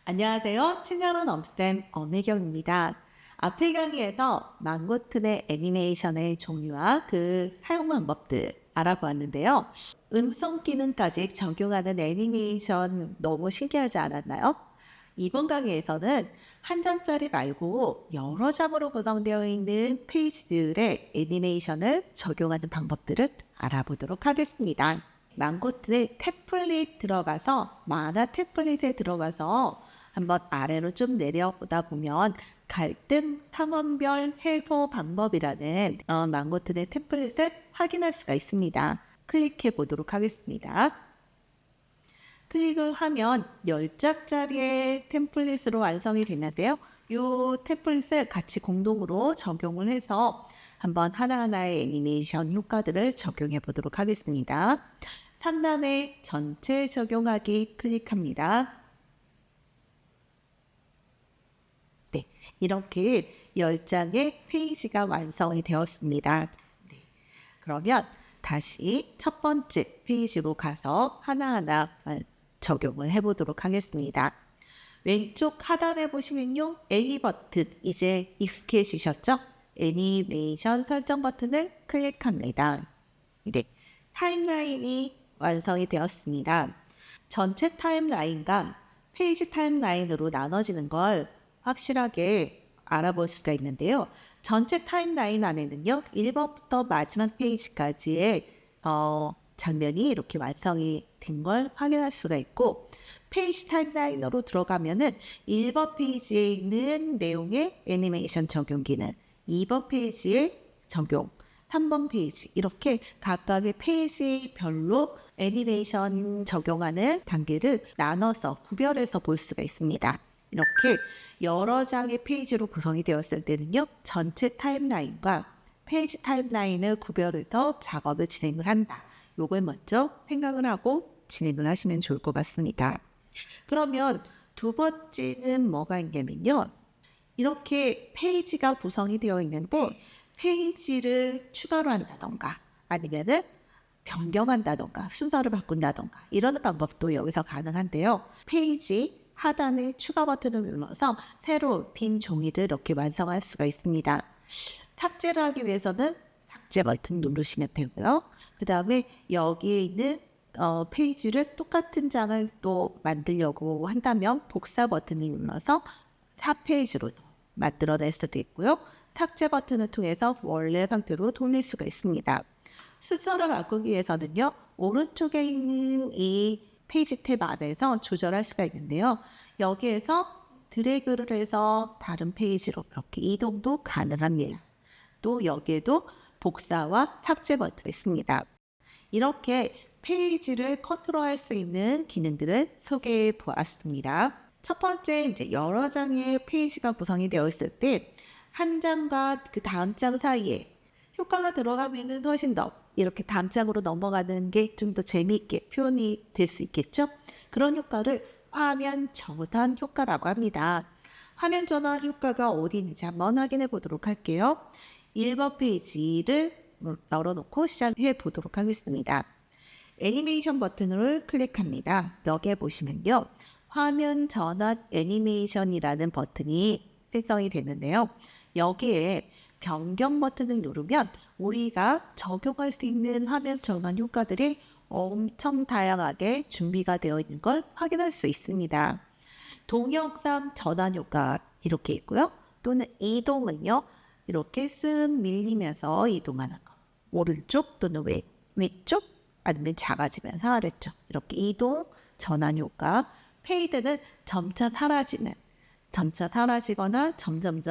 안녕하세요. 친절한 엄쌤 엄혜경입니다. 앞의 강의에서 망고튼의 애니메이션의 종류와 그 사용 방법들 알아보았는데요. 음성 기능까지 적용하는 애니메이션 너무 신기하지 않았나요? 이번 강의에서는 한 장짜리 말고 여러 장으로 구성되어 있는 페이지들의 애니메이션을 적용하는 방법들을 알아보도록 하겠습니다. 망고튼의 탭플릿 들어가서 만화 탭플릿에 들어가서 한번 아래로 좀 내려보다 보면 갈등 상황별 해소 방법이라는 망고튼의 템플릿을 확인할 수가 있습니다. 클릭해 보도록 하겠습니다. 클릭을 하면 10장짜리의 템플릿으로 완성이 되는데요. 이 템플릿을 같이 공동으로 적용을 해서 한번 하나하나의 애니메이션 효과들을 적용해 보도록 하겠습니다. 상단에 전체 적용하기 클릭합니다. 네, 이렇게 10장의 페이지가 완성이 되었습니다. 네, 그러면 다시 첫 번째 페이지로 가서 하나하나 적용을 해보도록 하겠습니다. 왼쪽 하단에 보시면요, 애니 버튼 이제 익숙해지셨죠? 애니메이션 설정 버튼을 클릭합니다. 네, 타임라인이 완성이 되었습니다. 전체 타임라인과 페이지 타임라인으로 나눠지는 걸 확실하게 알아볼 수가 있는데요. 전체 타임라인 안에는요, 1번부터 마지막 페이지까지의 장면이 이렇게 완성이 된 걸 확인할 수가 있고, 페이지 타임라인으로 들어가면은 1번 페이지에 있는 내용의 애니메이션 적용기는 2번 페이지에 적용, 3번 페이지 이렇게 각각의 페이지별로 애니메이션 적용하는 단계를 나눠서 구별해서 볼 수가 있습니다. 이렇게 여러 장의 페이지로 구성이 되었을 때는요, 전체 타임라인과 페이지 타임라인을 구별해서 작업을 진행을 한다. 요걸 먼저 생각을 하고 진행을 하시면 좋을 것 같습니다. 그러면 두 번째는 뭐가 있냐면요, 이렇게 페이지가 구성이 되어 있는데 페이지를 추가로 한다던가 아니면은 변경한다던가 순서를 바꾼다던가 이런 방법도 여기서 가능한데요. 페이지 하단에 추가 버튼을 눌러서 새로 빈 종이를 이렇게 완성할 수가 있습니다. 삭제를 하기 위해서는 삭제 버튼 누르시면 되고요. 그 다음에 여기에 있는 페이지를 똑같은 장을 또 만들려고 한다면 복사 버튼을 눌러서 4페이지로 만들어낼 수도 있고요. 삭제 버튼을 통해서 원래 상태로 돌릴 수가 있습니다. 순서를 바꾸기 위해서는요, 오른쪽에 있는 이 페이지 탭 안에서 조절할 수가 있는데요. 여기에서 드래그를 해서 다른 페이지로 이렇게 이동도 가능합니다. 또 여기에도 복사와 삭제 버튼이 있습니다. 이렇게 페이지를 컨트롤할 수 있는 기능들을 소개해 보았습니다. 첫 번째, 이제 여러 장의 페이지가 구성이 되어 있을 때 한 장과 그 다음 장 사이에 효과가 들어가면은 훨씬 더 이렇게 다음 장으로 넘어가는 게 좀 더 재미있게 표현이 될 수 있겠죠? 그런 효과를 화면 전환 효과라고 합니다. 화면 전환 효과가 어디 있는지 한번 확인해 보도록 할게요. 1번 페이지를 열어놓고 시작해 보도록 하겠습니다. 애니메이션 버튼을 클릭합니다. 여기에 보시면요, 화면 전환 애니메이션이라는 버튼이 생성이 되는데요. 여기에 변경 버튼을 누르면 우리가 적용할 수 있는 화면 전환 효과들이 엄청 다양하게 준비가 되어 있는 걸 확인할 수 있습니다. 동영상 전환 효과 이렇게 있고요. 또는 이동은요, 이렇게 쓱 밀리면서 이동하는 거. 오른쪽 또는 왼쪽 아니면 작아지면서 아래쪽 이렇게 이동 전환 효과. 페이드는 점차 사라지거나 점점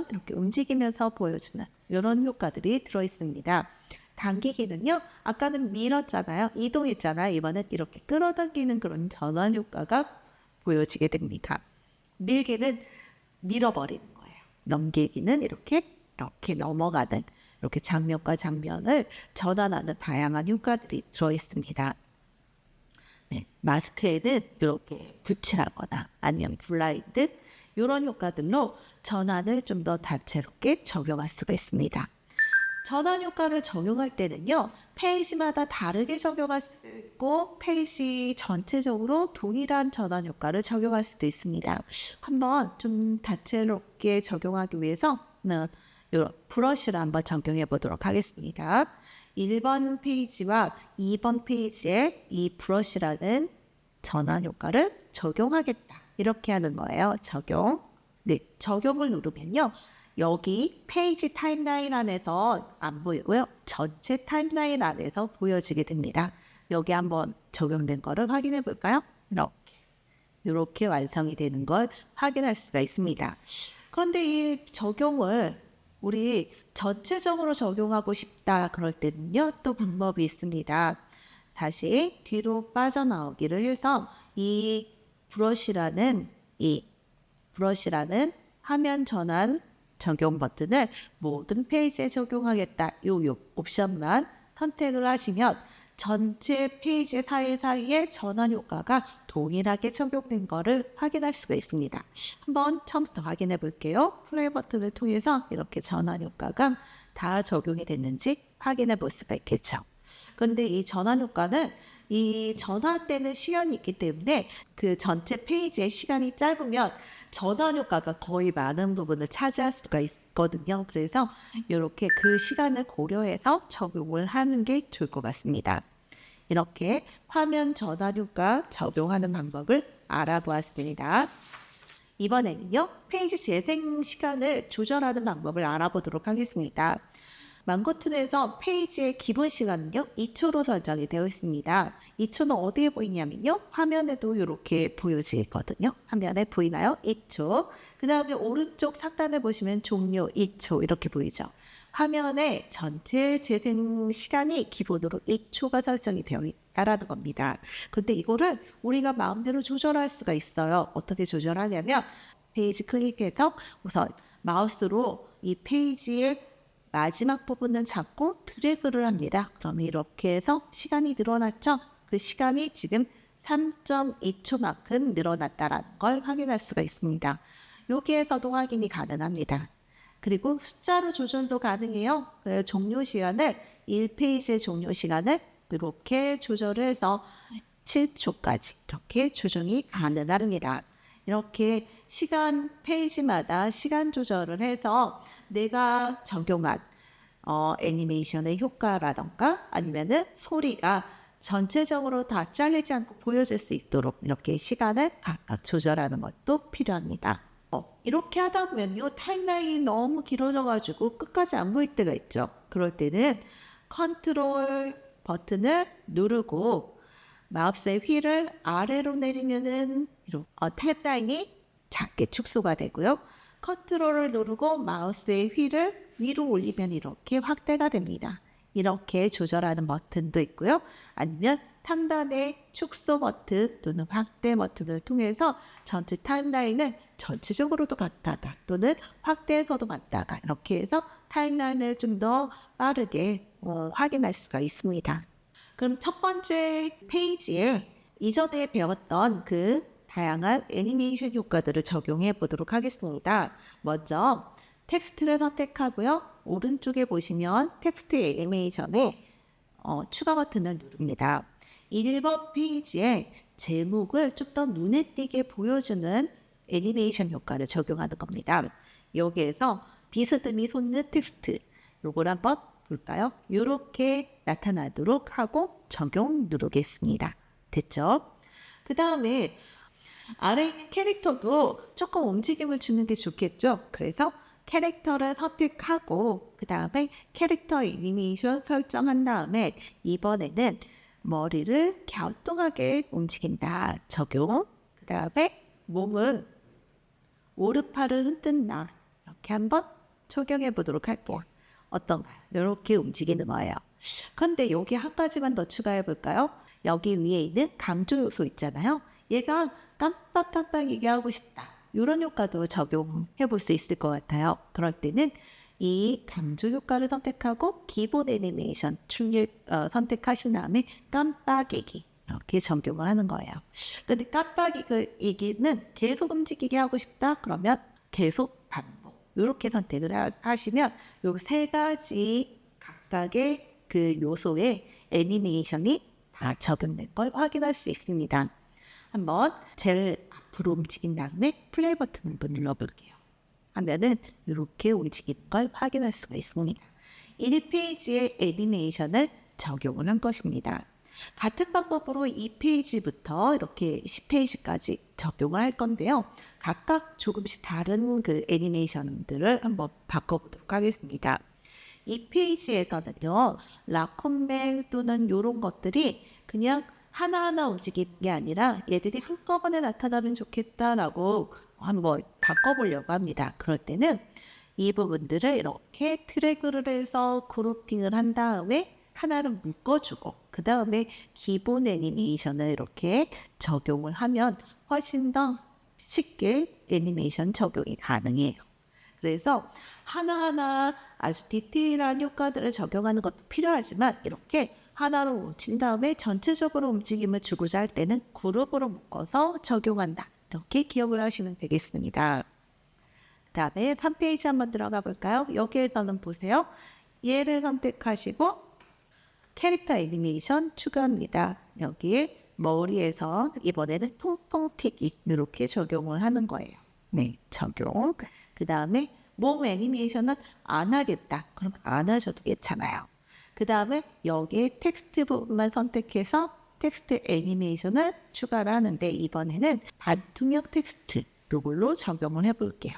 이렇게 움직이면서 보여주는 이런 효과들이 들어있습니다. 당기기는요, 아까는 밀었잖아요. 이동했잖아요. 이번엔 이렇게 끌어당기는 그런 전환 효과가 보여지게 됩니다. 밀기는 밀어버리는 거예요. 넘기기는 이렇게 넘어가는, 이렇게 장면과 장면을 전환하는 다양한 효과들이 들어있습니다. 네, 마스크에는 이렇게 붙이라거나 아니면 블라인드 이런 효과들로 전환을 좀 더 다채롭게 적용할 수가 있습니다. 전환 효과를 적용할 때는요, 페이지마다 다르게 적용할 수 있고, 페이지 전체적으로 동일한 전환 효과를 적용할 수도 있습니다. 한번 좀 다채롭게 적용하기 위해서, 이런 브러쉬를 한번 적용해 보도록 하겠습니다. 1번 페이지와 2번 페이지에 이 브러쉬라는 전환 효과를 적용하겠다. 이렇게 하는 거예요. 적용. 네, 적용을 누르면요. 여기 페이지 타임라인 안에서 안 보이고요. 전체 타임라인 안에서 보여지게 됩니다. 여기 한번 적용된 거를 확인해 볼까요? 이렇게 완성이 되는 걸 확인할 수가 있습니다. 그런데 이 적용을 우리 전체적으로 적용하고 싶다 그럴 때는요. 또 방법이 있습니다. 다시 뒤로 빠져나오기를 해서 이 브러쉬라는 화면 전환 적용 버튼을 모든 페이지에 적용하겠다. 요 옵션만 선택을 하시면 전체 페이지 사이사이에 전환 효과가 동일하게 적용된 것을 확인할 수가 있습니다. 한번 처음부터 확인해 볼게요. 플레이 버튼을 통해서 이렇게 전환 효과가 다 적용이 됐는지 확인해 볼 수가 있겠죠. 그런데 이 전환 효과는 이 전환되는 시간이 있기 때문에 그 전체 페이지의 시간이 짧으면 전환 효과가 거의 많은 부분을 차지할 수가 있거든요. 그래서 이렇게 그 시간을 고려해서 적용을 하는 게 좋을 것 같습니다. 이렇게 화면 전환 효과 적용하는 방법을 알아보았습니다. 이번에는요, 페이지 재생 시간을 조절하는 방법을 알아보도록 하겠습니다. 망고툰에서 페이지의 기본 시간은요 2초로 설정이 되어 있습니다. 2초는 어디에 보이냐면요, 화면에도 이렇게 보여지거든요. 화면에 보이나요? 2초. 그 다음에 오른쪽 상단에 보시면 종료 2초 이렇게 보이죠. 화면에 전체 재생 시간이 기본으로 2초가 설정이 되어 있다라는 겁니다. 근데 이거를 우리가 마음대로 조절할 수가 있어요. 어떻게 조절하냐면 페이지 클릭해서 우선 마우스로 이 페이지의 마지막 부분을 잡고 드래그를 합니다. 그럼 이렇게 해서 시간이 늘어났죠? 그 시간이 지금 3.2초만큼 늘어났다는 걸 확인할 수가 있습니다. 여기에서도 확인이 가능합니다. 그리고 숫자로 조절도 가능해요. 종료 시간을 1페이지의 종료 시간을 이렇게 조절을 해서 7초까지 이렇게 조정이 가능합니다. 이렇게 페이지마다 시간 조절을 해서 내가 적용한 애니메이션의 효과라던가 아니면은 소리가 전체적으로 다 잘리지 않고 보여질 수 있도록 이렇게 시간을 각각 조절하는 것도 필요합니다. 이렇게 하다 보면요, 타임라인이 너무 길어져가지고 끝까지 안 보일 때가 있죠. 그럴 때는 컨트롤 버튼을 누르고 마우스의 휠을 아래로 내리면은 타임라인이 작게 축소가 되고요. 컨트롤을 누르고 마우스의 휠을 위로 올리면 이렇게 확대가 됩니다. 이렇게 조절하는 버튼도 있고요. 아니면 상단의 축소 버튼 또는 확대 버튼을 통해서 전체 타임라인을 전체적으로도 봤다가 또는 확대해서도 봤다가 이렇게 해서 타임라인을 좀 더 빠르게 확인할 수가 있습니다. 그럼 첫 번째 페이지에 이전에 배웠던 그 다양한 애니메이션 효과들을 적용해 보도록 하겠습니다. 먼저 텍스트를 선택하고요. 오른쪽에 보시면 텍스트 애니메이션에 추가 버튼을 누릅니다. 1번 페이지에 제목을 좀 더 눈에 띄게 보여주는 애니메이션 효과를 적용하는 겁니다. 여기에서 비스듬히 솟는 텍스트, 요걸 한번 볼까요? 이렇게 나타나도록 하고 적용 누르겠습니다. 됐죠? 그 다음에 아래에 있는 캐릭터도 조금 움직임을 주는 게 좋겠죠? 그래서 캐릭터를 선택하고 그 다음에 캐릭터 애니메이션 설정한 다음에 이번에는 머리를 갸우뚱하게 움직인다. 적용. 그 다음에 몸은 오르팔을 흔든다. 이렇게 한번 적용해 보도록 할게요. 어떤가요? 이렇게 움직이는 거예요. 그런데 여기 한 가지만 더 추가해 볼까요? 여기 위에 있는 강조 요소 있잖아요. 얘가 깜빡깜빡 얘기하고 싶다. 이런 효과도 적용해 볼 수 있을 것 같아요. 그럴 때는 이 강조 효과를 선택하고 기본 애니메이션 선택하신 다음에 깜빡이기 이렇게 적용을 하는 거예요. 근데 깜빡이기는 계속 움직이게 하고 싶다. 그러면 계속 반복 이렇게 선택을 하시면 이 세 가지 각각의 그 요소에 애니메이션이 다 적용된 걸 확인할 수 있습니다. 한번 제일 앞으로 움직인 다음에 플레이 버튼 한번 눌러볼게요. 하면은 이렇게 움직이는 걸 확인할 수가 있습니다. 1페이지의 애니메이션을 적용을 한 것입니다. 같은 방법으로 2페이지부터 이렇게 10페이지까지 적용을 할 건데요. 각각 조금씩 다른 그 애니메이션들을 한번 바꿔보도록 하겠습니다. 2페이지에서는요, 라콤맨 또는 이런 것들이 그냥 하나하나 움직이는 게 아니라 얘들이 한꺼번에 나타나면 좋겠다라고 한번 바꿔보려고 합니다. 그럴 때는 이 부분들을 이렇게 트래그를 해서 그룹핑을 한 다음에 하나를 묶어주고 그 다음에 기본 애니메이션을 이렇게 적용을 하면 훨씬 더 쉽게 애니메이션 적용이 가능해요. 그래서 하나하나 아주 디테일한 효과들을 적용하는 것도 필요하지만 이렇게 하나로 뭉친 다음에 전체적으로 움직임을 주고자 할 때는 그룹으로 묶어서 적용한다. 이렇게 기억을 하시면 되겠습니다. 그 다음에 3페이지 한번 들어가 볼까요? 여기에서는 보세요. 얘를 선택하시고 캐릭터 애니메이션 추가합니다. 여기에 머리에서 이번에는 통통 튀기 이렇게 적용을 하는 거예요. 네, 적용. 그 다음에 몸 애니메이션은 안 하겠다. 그럼 안 하셔도 괜찮아요. 그 다음에 여기에 텍스트 부분만 선택해서 텍스트 애니메이션을 추가를 하는데 이번에는 반투명 텍스트 이걸로 적용을 해볼게요.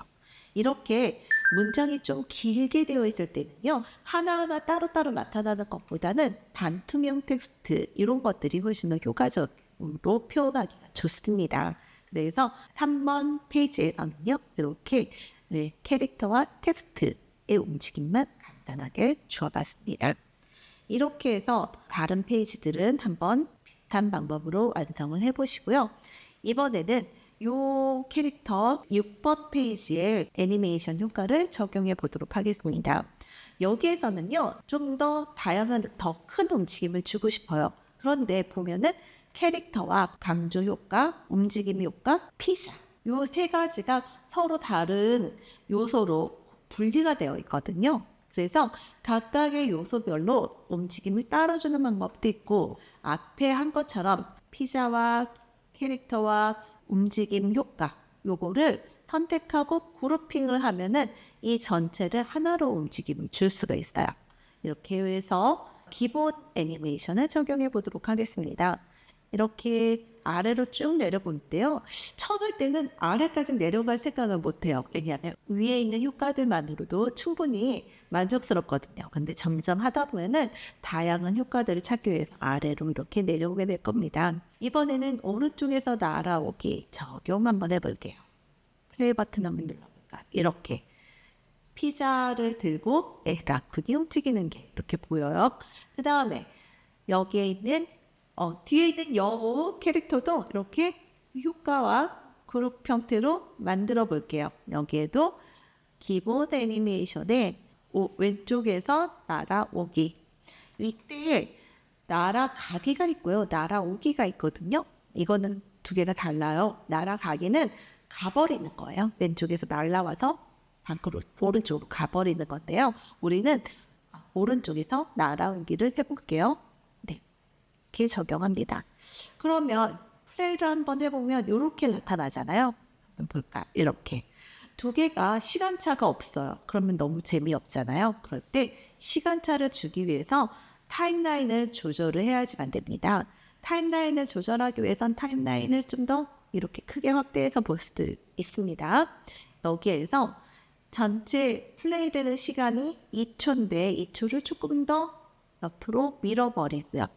이렇게 문장이 좀 길게 되어 있을 때는요. 하나하나 따로따로 나타나는 것보다는 반투명 텍스트 이런 것들이 훨씬 더 효과적으로 표현하기가 좋습니다. 그래서 3번 페이지에서는요. 이렇게 캐릭터와 텍스트의 움직임만 간단하게 주어봤습니다. 이렇게 해서 다른 페이지들은 한번 비슷한 방법으로 완성을 해보시고요. 이번에는 이 캐릭터 6번 페이지의 애니메이션 효과를 적용해 보도록 하겠습니다. 여기에서는요, 좀 더 다양한, 더 큰 움직임을 주고 싶어요. 그런데 보면은 캐릭터와 강조 효과, 움직임 효과, 피자. 이 세 가지가 서로 다른 요소로 분리가 되어 있거든요. 그래서 각각의 요소별로 움직임을 따라주는 방법도 있고 앞에 한 것처럼 피자와 캐릭터와 움직임 효과 요거를 선택하고 그룹핑을 하면은 이 전체를 하나로 움직임을 줄 수가 있어요. 이렇게 해서 기본 애니메이션을 적용해 보도록 하겠습니다. 이렇게 아래로 쭉 내려볼 때요. 처음 할 때는 아래까지 내려갈 생각을 못해요. 왜냐하면 위에 있는 효과들만으로도 충분히 만족스럽거든요. 근데 점점 하다 보면은 다양한 효과들을 찾기 위해서 아래로 이렇게 내려오게 될 겁니다. 이번에는 오른쪽에서 날아오기 적용 한번 해볼게요. 플레이 버튼 한번 눌러볼까? 이렇게 피자를 들고 라쿤이 움직이는 게 이렇게 보여요. 그 다음에 여기에 있는 뒤에 있는 여우 캐릭터도 이렇게 효과와 그룹 형태로 만들어 볼게요. 여기에도 기본 애니메이션에 왼쪽에서 날아오기. 이때 날아가기가 있고요. 날아오기가 있거든요. 이거는 두 개가 달라요. 날아가기는 가버리는 거예요. 왼쪽에서 날아와서 밖으로 오른쪽으로 가버리는 건데요. 우리는 오른쪽에서 날아오기를 해볼게요. 이렇게 적용합니다. 그러면 플레이를 한번 해보면 이렇게 나타나잖아요. 한번 볼까? 이렇게. 두 개가 시간차가 없어요. 그러면 너무 재미없잖아요. 그럴 때 시간차를 주기 위해서 타임라인을 조절을 해야지만 됩니다. 타임라인을 조절하기 위해선 타임라인을 좀 더 이렇게 크게 확대해서 볼 수도 있습니다. 여기에서 전체 플레이되는 시간이 2초인데 2초를 조금 더 옆으로 밀어버리고요.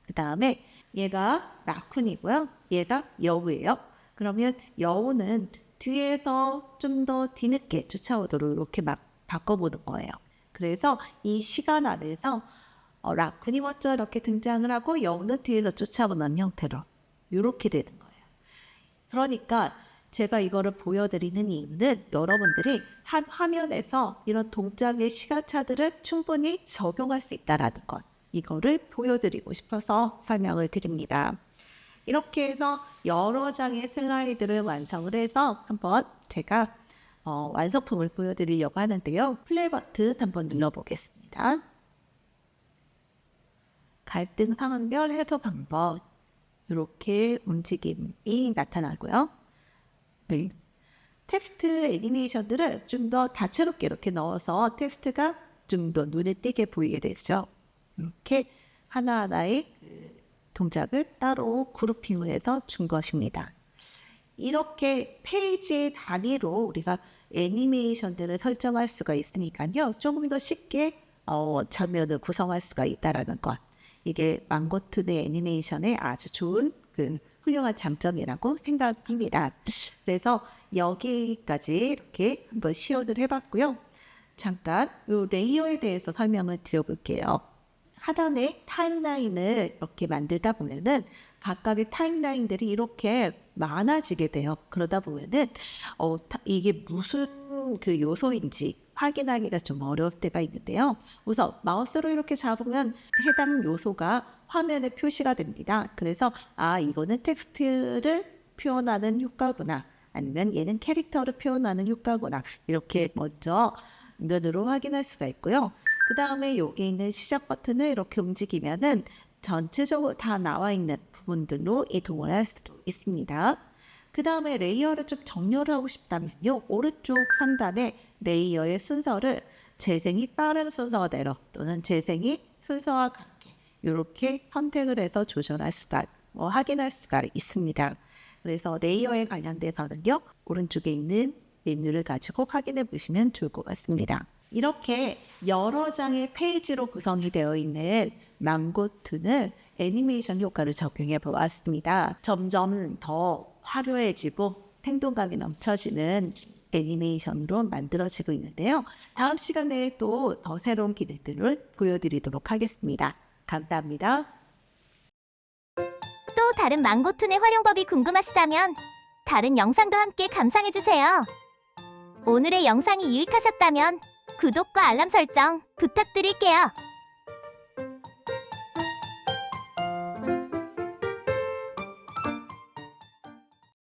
그 다음에 얘가 라쿤이고요. 얘가 여우예요. 그러면 여우는 뒤에서 좀 더 뒤늦게 쫓아오도록 이렇게 막 바꿔보는 거예요. 그래서 이 시간 안에서 라쿤이 먼저 이렇게 등장을 하고 여우는 뒤에서 쫓아오는 형태로 이렇게 되는 거예요. 그러니까 제가 이거를 보여드리는 이유는 여러분들이 한 화면에서 이런 동작의 시간차들을 충분히 적용할 수 있다는 것. 이거를 보여드리고 싶어서 설명을 드립니다. 이렇게 해서 여러 장의 슬라이드를 완성을 해서 한번 제가 완성품을 보여드리려고 하는데요. 플레이 버튼 한번 눌러보겠습니다. 갈등 상황별 해소 방법 이렇게 움직임이 나타나고요. 네. 텍스트 애니메이션들을 좀 더 다채롭게 이렇게 넣어서 텍스트가 좀 더 눈에 띄게 보이게 되죠. 이렇게 하나하나의 동작을 따로 그룹핑을 해서 준 것입니다. 이렇게 페이지 단위로 우리가 애니메이션들을 설정할 수가 있으니까요. 조금 더 쉽게 장면을 구성할 수가 있다는 것. 이게 망고툰의 애니메이션의 아주 좋은 훌륭한 장점이라고 생각합니다. 그래서 여기까지 이렇게 한번 시연을 해봤고요. 잠깐 이 레이어에 대해서 설명을 드려볼게요. 하단에 타임라인을 이렇게 만들다 보면은 각각의 타임라인들이 이렇게 많아지게 돼요. 그러다 보면은 이게 무슨 요소인지 확인하기가 좀 어려울 때가 있는데요. 우선 마우스로 이렇게 잡으면 해당 요소가 화면에 표시가 됩니다. 그래서 이거는 텍스트를 표현하는 효과구나. 아니면 얘는 캐릭터를 표현하는 효과구나. 이렇게 먼저 눈으로 확인할 수가 있고요. 그 다음에 여기 있는 시작 버튼을 이렇게 움직이면은 전체적으로 다 나와 있는 부분들로 이동을 할 수도 있습니다. 그 다음에 레이어를 좀 정렬을 하고 싶다면요. 오른쪽 상단에 레이어의 순서를 재생이 빠른 순서대로 또는 재생이 순서와 같게 이렇게 선택을 해서 조절할 수가, 확인할 수가 있습니다. 그래서 레이어에 관련돼서는요. 오른쪽에 있는 메뉴를 가지고 확인해 보시면 좋을 것 같습니다. 이렇게 여러 장의 페이지로 구성이 되어 있는 망고툰을 애니메이션 효과를 적용해 보았습니다. 점점 더 화려해지고 생동감이 넘쳐지는 애니메이션으로 만들어지고 있는데요. 다음 시간에 또 더 새로운 기능들을 보여드리도록 하겠습니다. 감사합니다. 또 다른 망고툰의 활용법이 궁금하시다면 다른 영상도 함께 감상해주세요. 오늘의 영상이 유익하셨다면 구독과 알람 설정 부탁드릴게요.